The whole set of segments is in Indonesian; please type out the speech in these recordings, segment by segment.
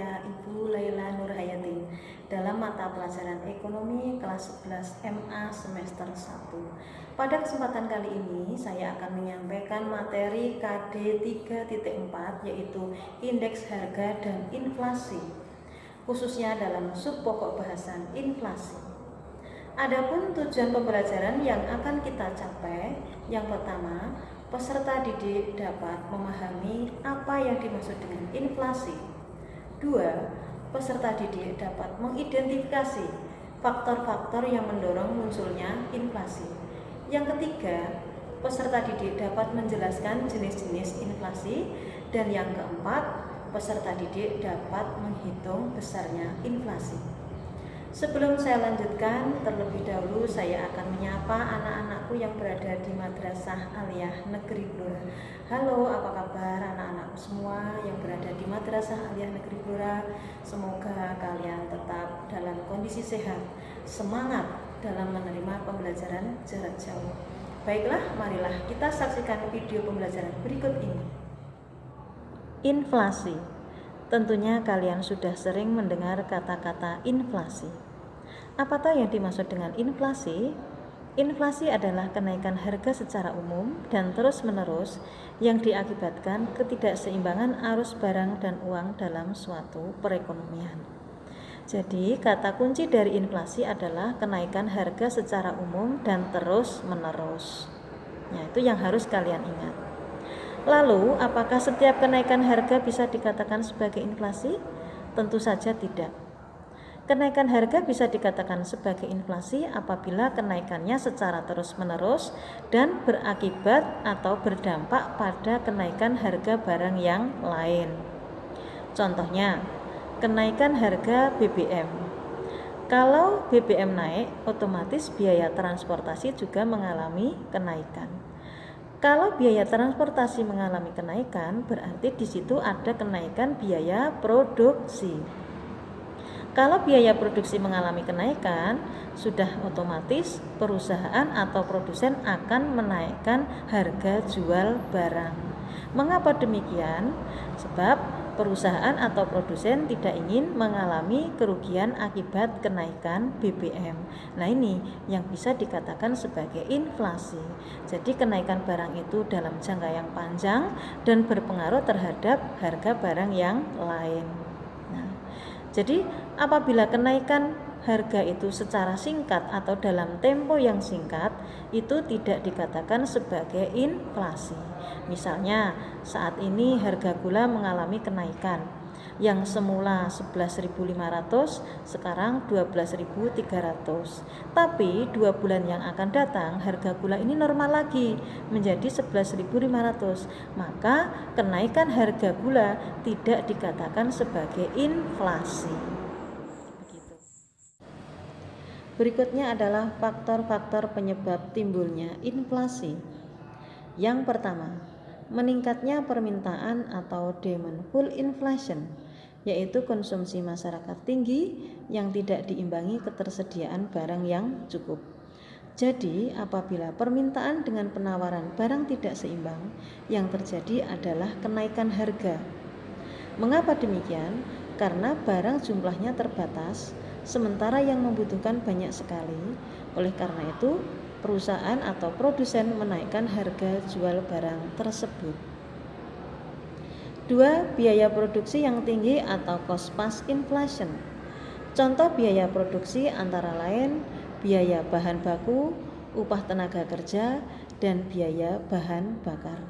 saya Ibu Laila Nurhayati dalam mata pelajaran Ekonomi kelas 11 MA semester 1. Pada kesempatan kali ini saya akan menyampaikan materi KD 3.4 yaitu Indeks Harga dan Inflasi, khususnya dalam sub pokok bahasan inflasi. Adapun tujuan pembelajaran yang akan kita capai, yang pertama, peserta didik dapat memahami apa yang dimaksud dengan inflasi. 2. Peserta didik dapat mengidentifikasi faktor-faktor yang mendorong munculnya inflasi. Yang ketiga, peserta didik dapat menjelaskan jenis-jenis inflasi. Dan yang keempat, peserta didik dapat menghitung besarnya inflasi. Sebelum saya lanjutkan, terlebih dahulu saya akan menyapa anak-anakku yang berada di Madrasah Aliyah Negeri Blora. Halo, apa kabar anak-anakku semua yang berada di Madrasah Aliyah Negeri Blora? Semoga kalian tetap dalam kondisi sehat, semangat dalam menerima pembelajaran jarak jauh. Baiklah, marilah kita saksikan video pembelajaran berikut ini. Inflasi. Tentunya kalian sudah sering mendengar kata-kata inflasi. Apa tahu yang dimaksud dengan inflasi? Inflasi adalah kenaikan harga secara umum dan terus-menerus yang diakibatkan ketidakseimbangan arus barang dan uang dalam suatu perekonomian. Jadi, kata kunci dari inflasi adalah kenaikan harga secara umum dan terus-menerus. Nah, itu yang harus kalian ingat. Lalu, apakah setiap kenaikan harga bisa dikatakan sebagai inflasi? Tentu saja tidak. Kenaikan harga bisa dikatakan sebagai inflasi apabila kenaikannya secara terus-menerus dan berakibat atau berdampak pada kenaikan harga barang yang lain. Contohnya, kenaikan harga BBM. Kalau BBM naik, otomatis biaya transportasi juga mengalami kenaikan. Kalau biaya transportasi mengalami kenaikan, berarti di situ ada kenaikan biaya produksi. Kalau biaya produksi mengalami kenaikan, sudah otomatis perusahaan atau produsen akan menaikkan harga jual barang. Mengapa demikian? Sebab perusahaan atau produsen tidak ingin mengalami kerugian akibat kenaikan BBM. Nah, ini yang bisa dikatakan sebagai inflasi. Jadi kenaikan barang itu dalam jangka yang panjang dan berpengaruh terhadap harga barang yang lain. Nah, jadi apabila kenaikan harga itu secara singkat atau dalam tempo yang singkat, itu tidak dikatakan sebagai inflasi. Misalnya, saat ini harga gula mengalami kenaikan. Yang semula 11.500 sekarang 12.300. Tapi 2 bulan yang akan datang harga gula ini normal lagi menjadi 11.500. Maka kenaikan harga gula tidak dikatakan sebagai inflasi. Berikutnya adalah faktor-faktor penyebab timbulnya inflasi. Yang pertama, meningkatnya permintaan atau demand pull inflation, yaitu konsumsi masyarakat tinggi yang tidak diimbangi ketersediaan barang yang cukup. Jadi, apabila permintaan dengan penawaran barang tidak seimbang, yang terjadi adalah kenaikan harga. Mengapa demikian? Karena barang jumlahnya terbatas, sementara yang membutuhkan banyak sekali. Oleh karena itu, perusahaan atau produsen menaikkan harga jual barang tersebut. 2. Biaya produksi yang tinggi atau cost push inflation. Contoh biaya produksi antara lain biaya bahan baku, upah tenaga kerja, dan biaya bahan bakar.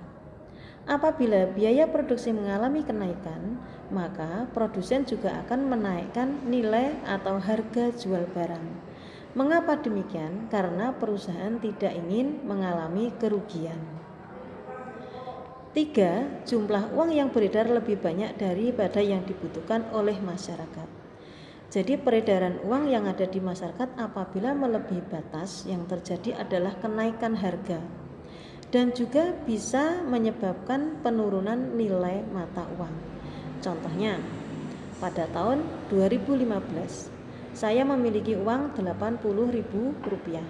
Apabila biaya produksi mengalami kenaikan, maka produsen juga akan menaikkan nilai atau harga jual barang. Mengapa demikian? Karena perusahaan tidak ingin mengalami kerugian. 3. Jumlah uang yang beredar lebih banyak daripada yang dibutuhkan oleh masyarakat. Jadi peredaran uang yang ada di masyarakat apabila melebihi batas, yang terjadi adalah kenaikan harga. Dan juga bisa menyebabkan penurunan nilai mata uang. Contohnya, pada tahun 2015, saya memiliki uang Rp80.000.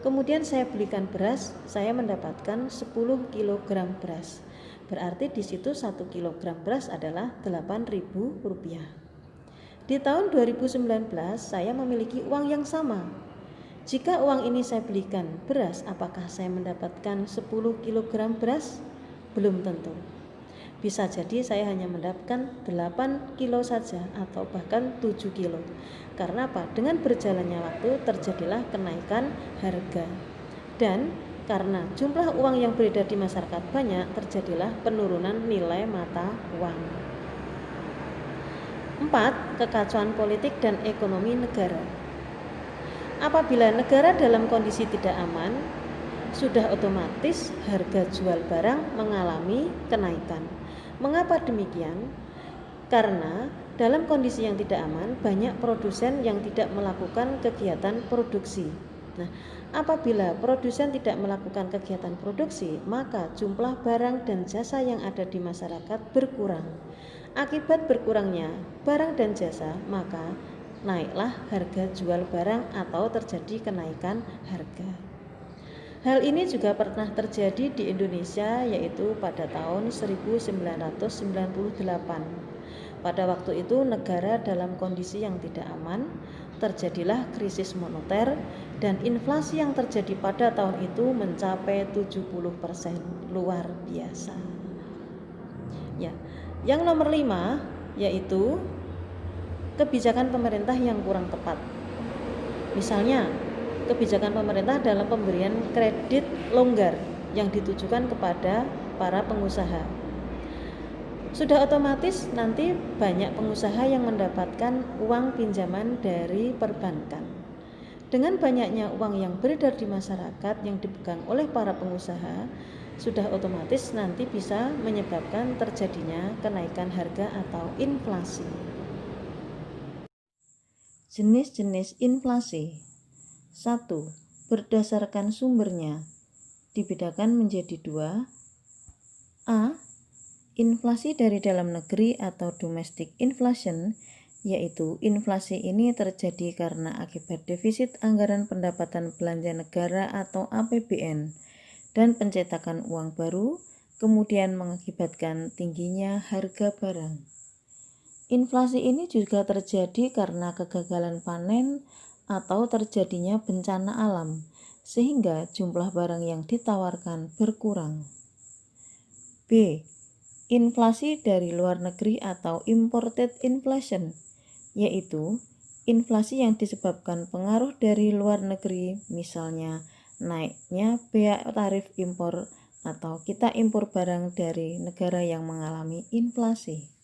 Kemudian saya belikan beras, saya mendapatkan 10 kg beras. Berarti di situ 1 kg beras adalah Rp8.000. Di tahun 2019 saya memiliki uang yang sama. Jika uang ini saya belikan beras, apakah saya mendapatkan 10 kg beras? Belum tentu. Bisa jadi saya hanya mendapatkan 8 kilo saja atau bahkan 7 kilo. Karena apa? Dengan berjalannya waktu terjadilah kenaikan harga. Dan karena jumlah uang yang beredar di masyarakat banyak, terjadilah penurunan nilai mata uang. 4. Kekacauan politik dan ekonomi negara. Apabila negara dalam kondisi tidak aman, sudah otomatis harga jual barang mengalami kenaikan. Mengapa demikian? Karena dalam kondisi yang tidak aman, banyak produsen yang tidak melakukan kegiatan produksi. Nah, apabila produsen tidak melakukan kegiatan produksi, maka jumlah barang dan jasa yang ada di masyarakat berkurang. Akibat berkurangnya barang dan jasa, maka naiklah harga jual barang atau terjadi kenaikan harga. Hal ini juga pernah terjadi di Indonesia, yaitu pada tahun 1998. Pada waktu itu negara dalam kondisi yang tidak aman, terjadilah krisis moneter dan inflasi yang terjadi pada tahun itu mencapai 70%, luar biasa. Ya, yang nomor 5 yaitu kebijakan pemerintah yang kurang tepat. Misalnya, kebijakan pemerintah dalam pemberian kredit longgar yang ditujukan kepada para pengusaha. Sudah otomatis nanti banyak pengusaha yang mendapatkan uang pinjaman dari perbankan. Dengan banyaknya uang yang beredar di masyarakat yang dipegang oleh para pengusaha, sudah otomatis nanti bisa menyebabkan terjadinya kenaikan harga atau inflasi. Jenis-jenis inflasi. 1. Berdasarkan sumbernya dibedakan menjadi 2. A. Inflasi dari dalam negeri atau domestic inflation, yaitu inflasi ini terjadi karena akibat defisit anggaran pendapatan belanja negara atau APBN dan pencetakan uang baru, kemudian mengakibatkan tingginya harga barang. Inflasi ini juga terjadi karena kegagalan panen atau terjadinya bencana alam, sehingga jumlah barang yang ditawarkan berkurang. B. Inflasi dari luar negeri atau imported inflation, yaitu inflasi yang disebabkan pengaruh dari luar negeri, misalnya naiknya bea tarif impor atau kita impor barang dari negara yang mengalami inflasi.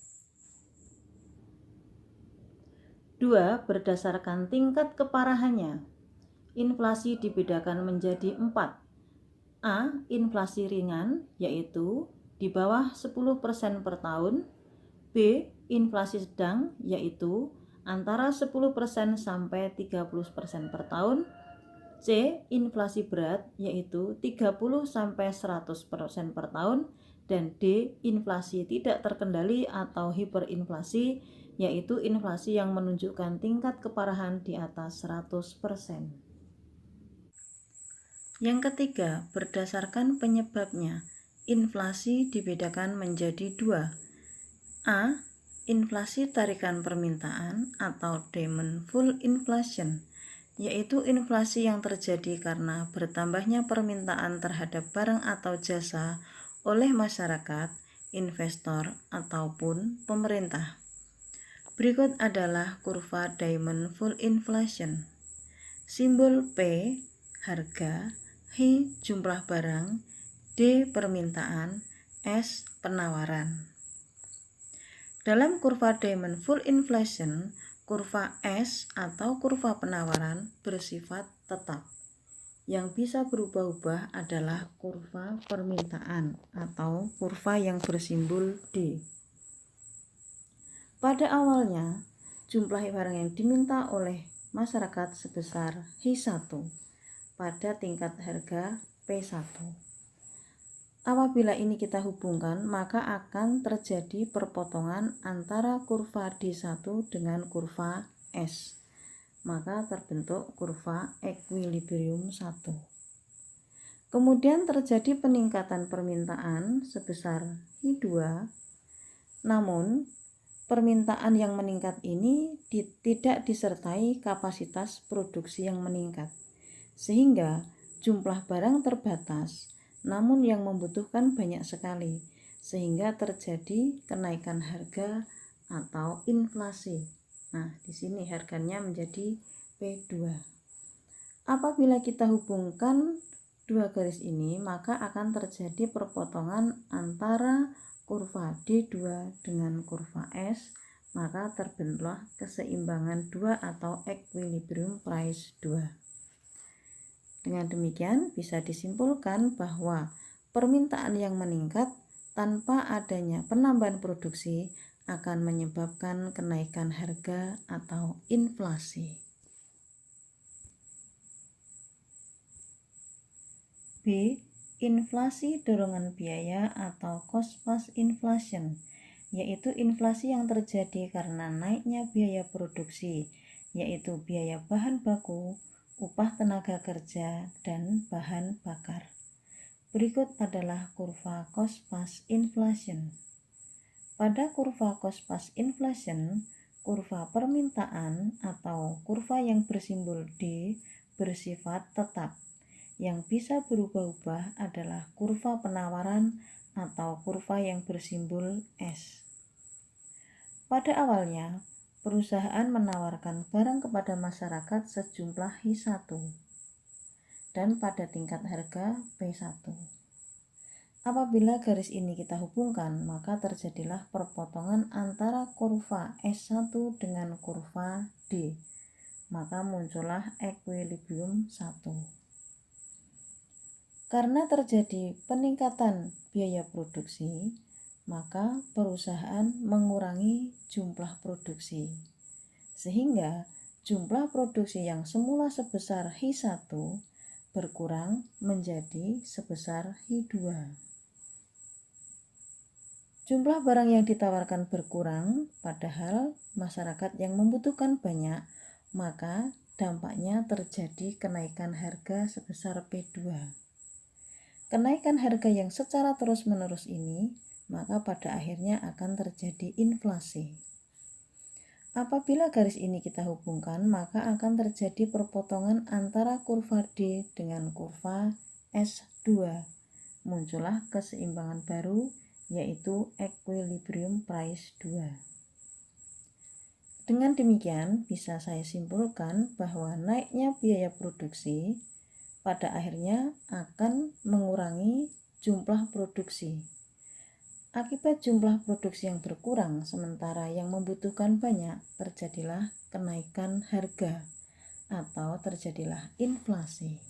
2. Berdasarkan tingkat keparahannya, inflasi dibedakan menjadi 4. A. Inflasi ringan, yaitu di bawah 10% per tahun. B. Inflasi sedang, yaitu antara 10% sampai 30% per tahun. C. Inflasi berat, yaitu 30 sampai 100% per tahun. Dan D. Inflasi tidak terkendali atau hiperinflasi, yaitu inflasi yang menunjukkan tingkat keparahan di atas 100%. Yang ketiga, berdasarkan penyebabnya, inflasi dibedakan menjadi 2. A. Inflasi tarikan permintaan atau demand pull inflation, yaitu inflasi yang terjadi karena bertambahnya permintaan terhadap barang atau jasa oleh masyarakat, investor, ataupun pemerintah. Berikut adalah kurva demand pull inflation. Simbol P, harga, H, jumlah barang, D, permintaan, S, penawaran. Dalam kurva demand pull inflation, kurva S atau kurva penawaran bersifat tetap. Yang bisa berubah-ubah adalah kurva permintaan atau kurva yang bersimbol D. Pada awalnya, jumlah barang yang diminta oleh masyarakat sebesar H1 pada tingkat harga P1. Apabila ini kita hubungkan, maka akan terjadi perpotongan antara kurva D1 dengan kurva S. Maka terbentuk kurva equilibrium 1. Kemudian terjadi peningkatan permintaan sebesar I2, namun permintaan yang meningkat ini tidak disertai kapasitas produksi yang meningkat, sehingga jumlah barang terbatas, namun yang membutuhkan banyak sekali, sehingga terjadi kenaikan harga atau inflasi. Nah, di sini harganya menjadi P2. Apabila kita hubungkan dua garis ini, maka akan terjadi perpotongan antara kurva D2 dengan kurva S, maka terbentuklah keseimbangan 2 atau equilibrium price 2. Dengan demikian bisa disimpulkan bahwa permintaan yang meningkat tanpa adanya penambahan produksi akan menyebabkan kenaikan harga atau inflasi. B. Inflasi dorongan biaya atau cost plus inflation, yaitu inflasi yang terjadi karena naiknya biaya produksi, yaitu biaya bahan baku, upah tenaga kerja, dan bahan bakar. Berikut adalah kurva cost plus inflation. Pada kurva cost plus inflation, kurva permintaan atau kurva yang bersimbol D bersifat tetap. Yang bisa berubah-ubah adalah kurva penawaran atau kurva yang bersimbol S. Pada awalnya, perusahaan menawarkan barang kepada masyarakat sejumlah I1 dan pada tingkat harga P1. Apabila garis ini kita hubungkan, maka terjadilah perpotongan antara kurva S1 dengan kurva D. Maka muncullah equilibrium 1. Karena terjadi peningkatan biaya produksi, maka perusahaan mengurangi jumlah produksi, sehingga jumlah produksi yang semula sebesar I1 berkurang menjadi sebesar I2. Jumlah barang yang ditawarkan berkurang, padahal masyarakat yang membutuhkan banyak, maka dampaknya terjadi kenaikan harga sebesar P2. Kenaikan harga yang secara terus-menerus ini, maka pada akhirnya akan terjadi inflasi. Apabila garis ini kita hubungkan, maka akan terjadi perpotongan antara kurva D dengan kurva S2. Muncullah keseimbangan baru, yaitu equilibrium price 2. Dengan demikian, bisa saya simpulkan bahwa naiknya biaya produksi pada akhirnya akan mengurangi jumlah produksi. Akibat jumlah produksi yang berkurang sementara yang membutuhkan banyak, terjadilah kenaikan harga atau terjadilah inflasi.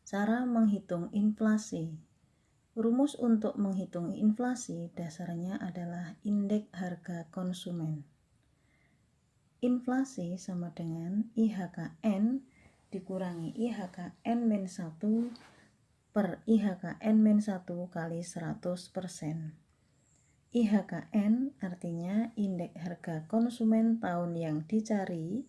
Cara menghitung inflasi. Rumus untuk menghitung inflasi dasarnya adalah indeks harga konsumen. Inflasi sama dengan IHKN dikurangi IHKN-1 per IHKN-1 kali 100%. IHKN artinya indeks harga konsumen tahun yang dicari,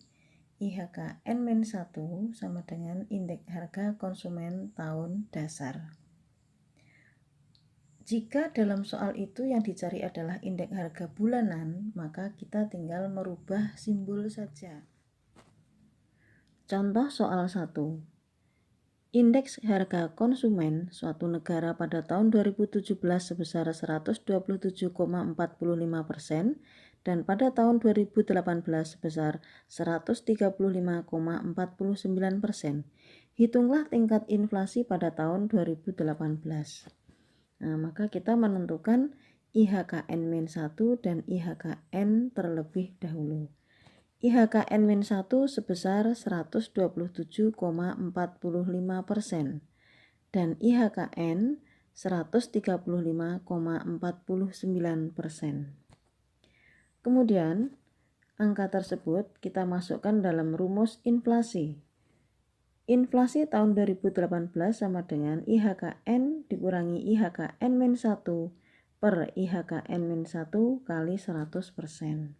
IHKN-1 sama dengan indeks harga konsumen tahun dasar. Jika dalam soal itu yang dicari adalah indeks harga bulanan, maka kita tinggal merubah simbol saja. Contoh soal 1. Indeks harga konsumen suatu negara pada tahun 2017 sebesar 127,45% dan pada tahun 2018 sebesar 135,49%. Hitunglah tingkat inflasi pada tahun 2018. Nah, maka kita menentukan IHKN-1 dan IHKN terlebih dahulu. IHKN-1 sebesar 127,45% dan IHKN 135,49%. Kemudian, angka tersebut kita masukkan dalam rumus inflasi. Inflasi tahun 2018 sama dengan IHKN dikurangi IHKN-1 per IHKN-1 kali 100%.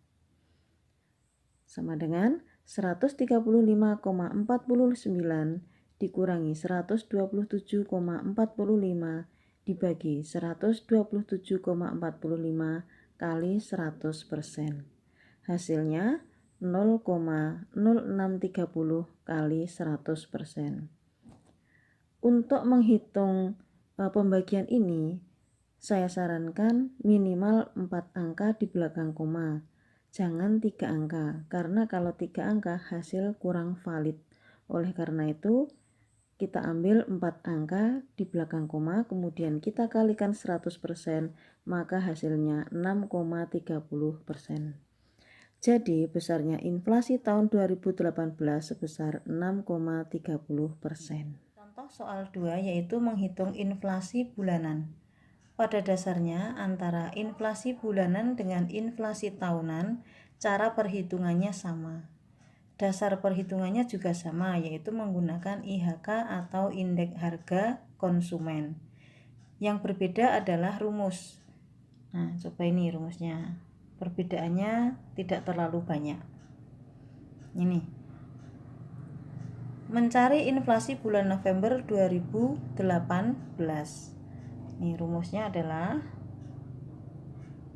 Sama dengan 135,49 dikurangi 127,45 dibagi 127,45 kali 100%. Hasilnya 0,0630 kali 100%. Untuk menghitung pembagian ini, saya sarankan minimal 4 angka di belakang koma. Jangan 3 angka, karena kalau 3 angka hasil kurang valid. Oleh karena itu, kita ambil 4 angka di belakang koma, kemudian kita kalikan 100%, maka hasilnya 6,30%. Jadi besarnya inflasi tahun 2018 sebesar 6,30%. Contoh soal 2 yaitu menghitung inflasi bulanan. Pada dasarnya antara inflasi bulanan dengan inflasi tahunan, cara perhitungannya sama. Dasar perhitungannya juga sama, yaitu menggunakan IHK atau indeks harga konsumen. Yang berbeda adalah rumus. Nah, coba ini rumusnya. Perbedaannya tidak terlalu banyak. Ini. Mencari inflasi bulan November 2018. Ini rumusnya adalah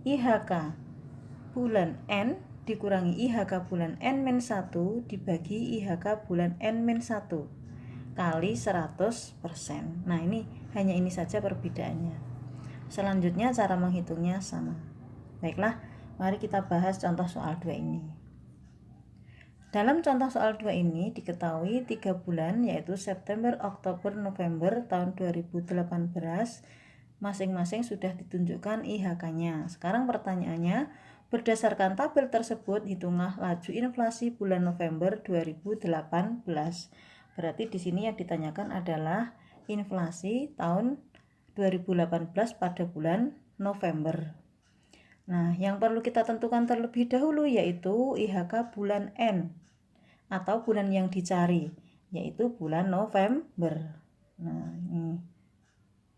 IHK bulan N dikurangi IHK bulan N-1 dibagi IHK bulan N-1 kali 100%. Nah, ini hanya ini saja perbedaannya. Selanjutnya cara menghitungnya sama. Baiklah, mari kita bahas contoh soal 2 ini. Dalam contoh soal 2 ini diketahui 3 bulan yaitu September, Oktober, November tahun 2018 masing-masing sudah ditunjukkan IHK-nya. Sekarang pertanyaannya, berdasarkan tabel tersebut hitunglah laju inflasi bulan November 2018. Berarti di sini yang ditanyakan adalah inflasi tahun 2018 pada bulan November. Nah, yang perlu kita tentukan terlebih dahulu yaitu IHK bulan N atau bulan yang dicari, yaitu bulan November. Nah,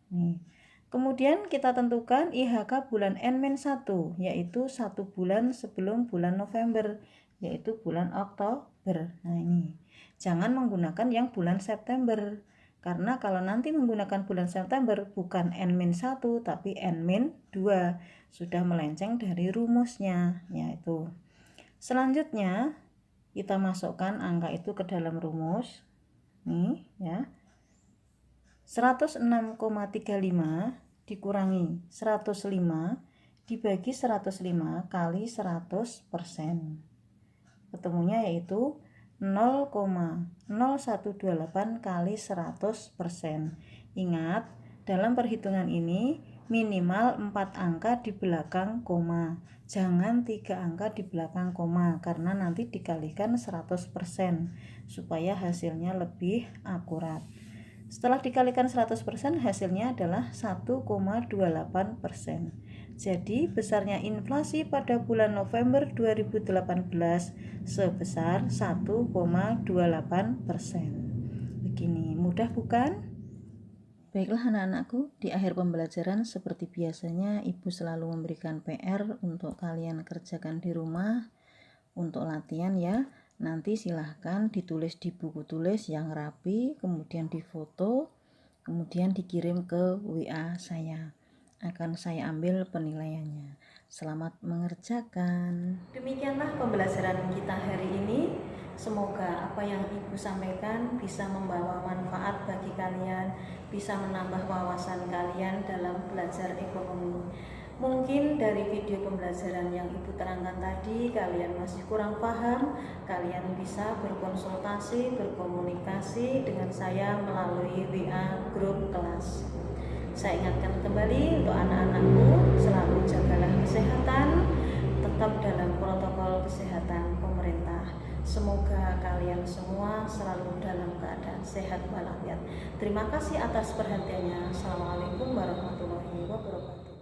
ini. Kemudian kita tentukan IHK bulan N-1, yaitu 1 bulan sebelum bulan November, yaitu bulan Oktober. Nah, ini. Jangan menggunakan yang bulan September. Karena kalau nanti menggunakan bulan September bukan N-1 tapi N-2, sudah melenceng dari rumusnya, yaitu. Selanjutnya kita masukkan angka itu ke dalam rumus. Nih ya. 106,35 dikurangi 105 dibagi 105 kali 100%. Ketemunya yaitu 0,0128 kali 100%. Ingat, dalam perhitungan ini minimal 4 angka di belakang koma. Jangan 3 angka di belakang koma karena nanti dikalikan 100% supaya hasilnya lebih akurat. Setelah dikalikan 100% hasilnya adalah 1,28%. Jadi besarnya inflasi pada bulan November 2018 sebesar 1,28%. Begini, mudah bukan? Baiklah anak-anakku, di akhir pembelajaran seperti biasanya Ibu selalu memberikan PR untuk kalian kerjakan di rumah untuk latihan ya. Nanti silahkan ditulis di buku tulis yang rapi, kemudian difoto, kemudian dikirim ke WA saya. Akan saya ambil penilaiannya. Selamat mengerjakan. Demikianlah pembelajaran kita hari ini. Semoga apa yang Ibu sampaikan bisa membawa manfaat bagi kalian, bisa menambah wawasan kalian dalam belajar ekonomi. Mungkin dari video pembelajaran yang Ibu terangkan tadi kalian masih kurang paham, kalian bisa berkonsultasi, berkomunikasi dengan saya melalui WA grup kelas. Saya ingatkan kembali untuk anak-anakku, selalu jagalah kesehatan, tetap dalam protokol kesehatan pemerintah. Semoga kalian semua selalu dalam keadaan sehat walafiat. Terima kasih atas perhatiannya. Assalamualaikum warahmatullahi wabarakatuh.